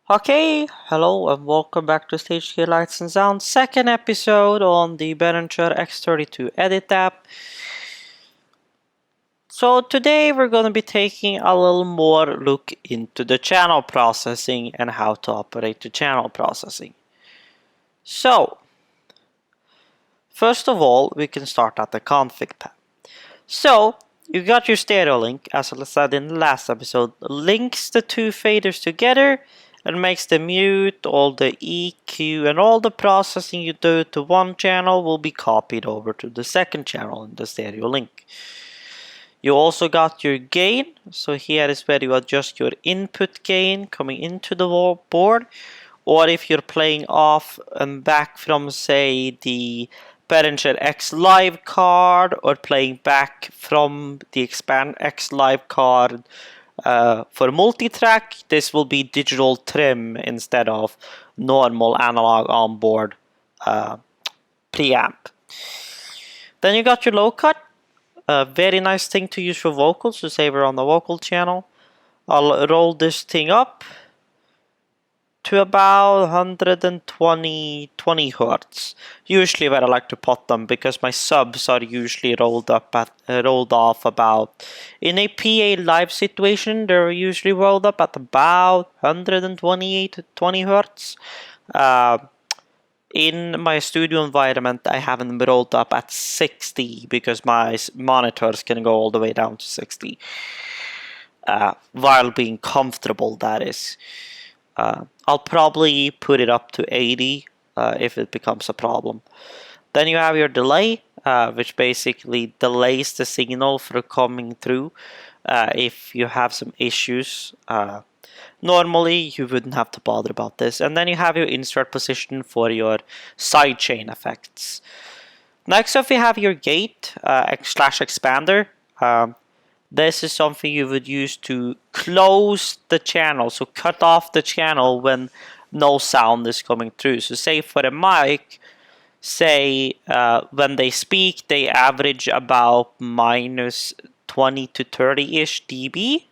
Okay, hello and welcome back to Stage Gear Lights and Sound, second episode on the Behringer X32 Edit app. So today we're going to be taking a little more look into the channel processing and how to operate the channel processing. So, first of all, we can start at the config tab. So, you got your stereo link, as I said in the last episode, links the two faders together and makes the mute, all the EQ, and all the processing you do to one channel will be copied over to the second channel in the stereo link. You also got your gain, so here is where you adjust your input gain coming into the board, or if you're playing off and back from, say, the Behringer X Live card, or playing back from the Expand X Live card for multitrack, this will be digital trim instead of normal analog onboard preamp. Then you got your low cut. A very nice thing to use for vocals, to say we're on the vocal channel. I'll roll this thing up to about 120 Hertz. Usually where I like to put them, because my subs are usually rolled off about, in a PA live situation, they're usually rolled up at about 128 to 20 Hertz. In my studio environment, I have them rolled up at 60 because my monitors can go all the way down to 60. While being comfortable, that is. I'll probably put it up to 80 if it becomes a problem. Then you have your delay, which basically delays the signal for coming through if you have some issues. Normally, you wouldn't have to bother about this. And then you have your insert position for your sidechain effects. Next up, we have your gate slash expander. This is something you would use to close the channel, so cut off the channel when no sound is coming through. So say for a mic, say when they speak, they average about minus 20 to 30-ish dB.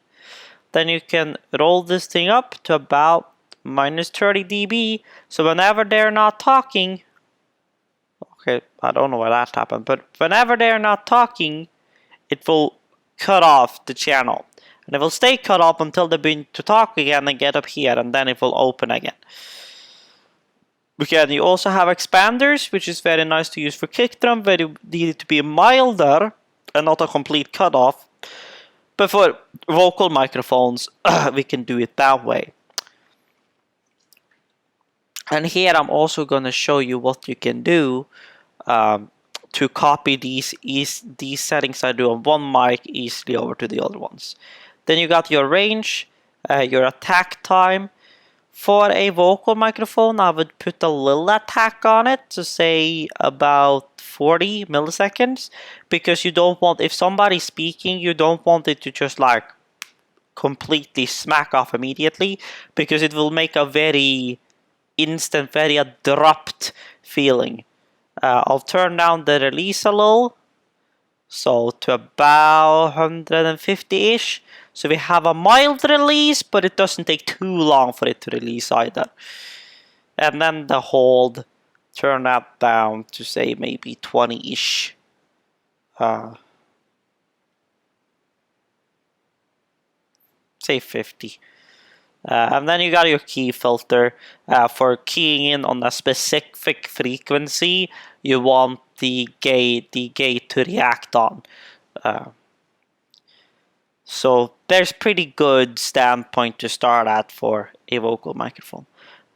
Then you can roll this thing up to about minus 30 dB. So whenever they're not talking, okay, I don't know why that happened, but whenever they're not talking, it will cut off the channel. And it will stay cut off until they begin to talk again and get up here, and then it will open again. Again, you also have expanders, which is very nice to use for kick drum, where you need it to be milder and not a complete cutoff. But for vocal microphones, we can do it that way. And here I'm also going to show you what you can do to copy these settings I do on one mic easily over to the other ones. Then you got your range, your attack time. For a vocal microphone, I would put a little attack on it, to say about 40 milliseconds, because you don't want, if somebody's speaking, you don't want it to just like completely smack off immediately, because it will make a very instant, very abrupt feeling. I'll turn down the release a little, so to about 150-ish. So we have a mild release, but it doesn't take too long for it to release either. And then the hold, turn that down to say maybe 20-ish. Say 50. And then you got your key filter. For keying in on a specific frequency, you want the gate to react on. So there's pretty good standpoint to start at for a vocal microphone.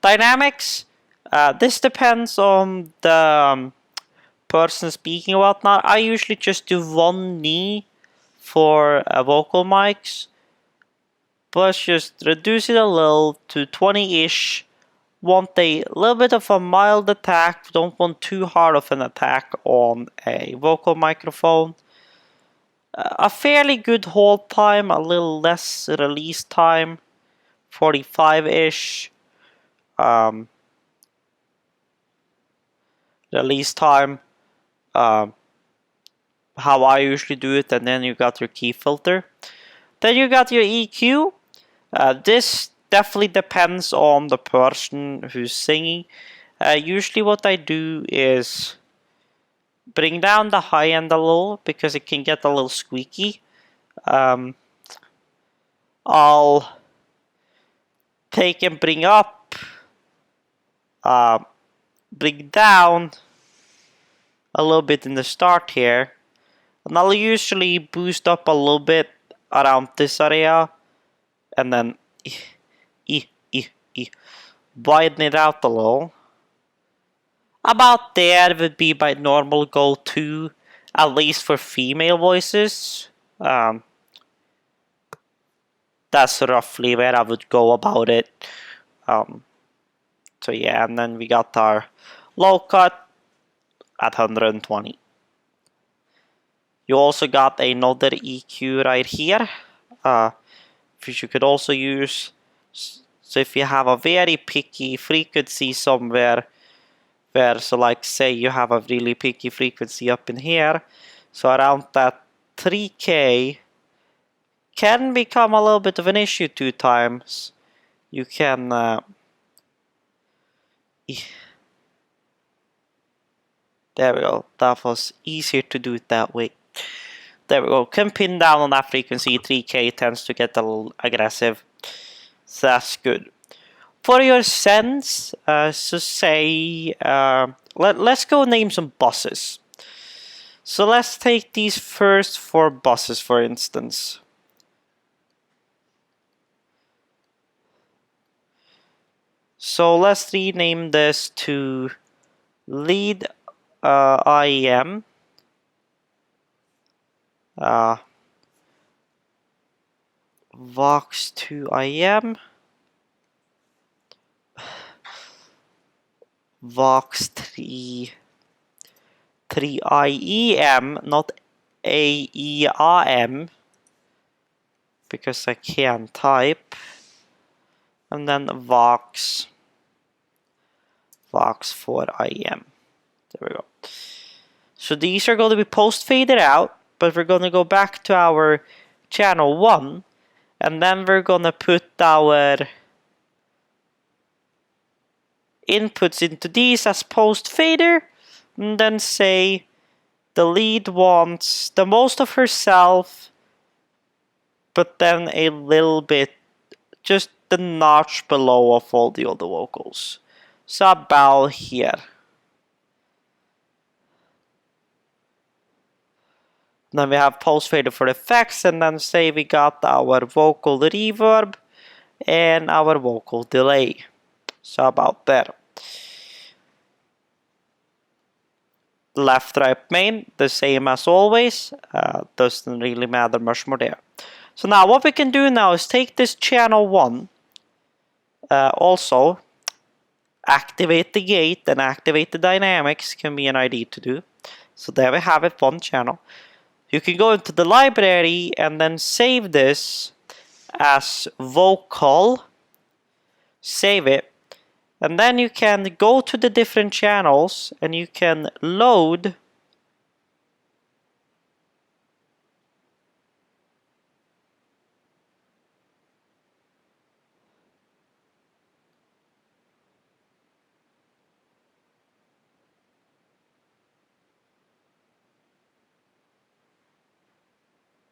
Dynamics, this depends on the person speaking or whatnot. I usually just do one knee for vocal mics. Let's just reduce it a little to 20-ish. Want a little bit of a mild attack. Don't want too hard of an attack on a vocal microphone. A fairly good hold time, a little less release time, 45-ish. Release time, how I usually do it, and then you got your key filter. Then you got your EQ. This definitely depends on the person who's singing. Usually what I do is bring down the high end a little because it can get a little squeaky. I'll take and bring up, bring down a little bit in the start here, and I'll usually boost up a little bit around this area, and then widen it out a little. About there would be my normal go-to, at least for female voices. That's roughly where I would go about it. So yeah, and then we got our low cut at 120. You also got another EQ right here, which you could also use. So if you have a very picky frequency somewhere, so like say you have a really picky frequency up in here, so around that 3K can become a little bit of an issue 2 times. You can there we go. That was easier to do it that way. There we go. Can pin down on that frequency. 3K tends to get a little aggressive. So that's good. For your sends, so say, let's go name some buses. So let's take these first 4 buses, for instance. So let's rename this to lead IEM. Vox 2 IEM. Vox 3 IEM, not AERM, because I can't type. And then Vox 4 IEM. There we go. So these are going to be post faded out, but we're going to go back to our channel 1, and then we're going to put our inputs into these as post fader, and then say the lead wants the most of herself, but then a little bit, just the notch below of all the other vocals. So about here. Then we have post fader for effects, and then say we got our vocal reverb and our vocal delay. So about there. Left, right, main, the same as always. Doesn't really matter much more there. So now what we can do now is take this channel 1, also activate the gate and activate the dynamics, can be an idea to do. So there we have it, 1 channel. You can go into the library and then save this as vocal, save it, and then you can go to the different channels and you can load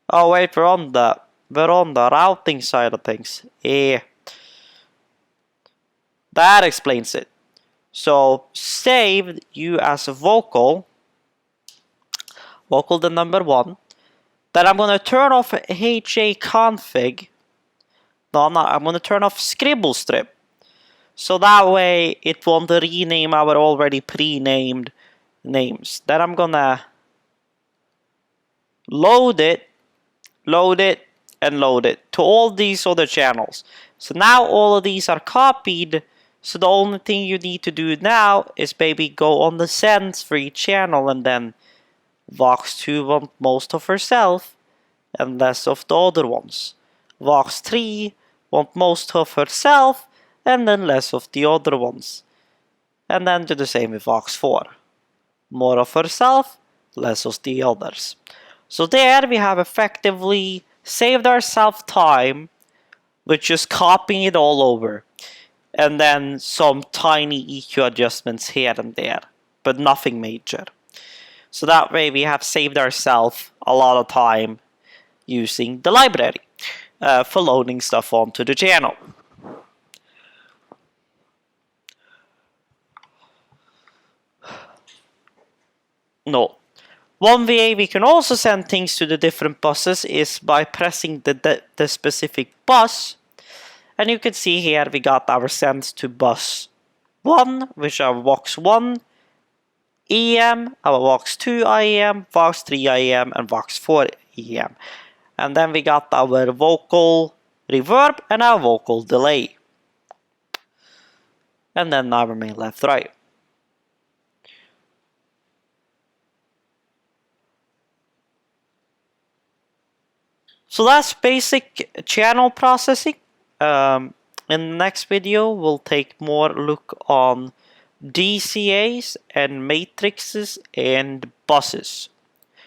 oh wait, we're on the routing side of things. That explains it. So save you as a vocal the number 1. Then I'm gonna turn off HA config. No, I'm not. I'm gonna turn off scribble strip. So that way it won't rename our already pre-named names. Then I'm gonna load it, and load it to all these other channels. So now all of these are copied. So the only thing you need to do now is maybe go on the sends for each channel, and then Vox 2 want most of herself and less of the other ones. Vox 3 want most of herself and then less of the other ones. And then do the same with Vox 4. More of herself, less of the others. So there we have effectively saved ourselves time, with just copying it all over, and then some tiny EQ adjustments here and there, but nothing major. So that way we have saved ourselves a lot of time using the library for loading stuff onto the channel. No. One way we can also send things to the different buses is by pressing the specific bus. And you can see here we got our send to bus 1, which are Vox 1, EM, our Vox 2 IEM, Vox 3 IEM, and Vox 4 EM. And then we got our vocal reverb and our vocal delay. And then our main left right. So that's basic channel processing. In the next video, we'll take more look on DCAs and matrices and buses.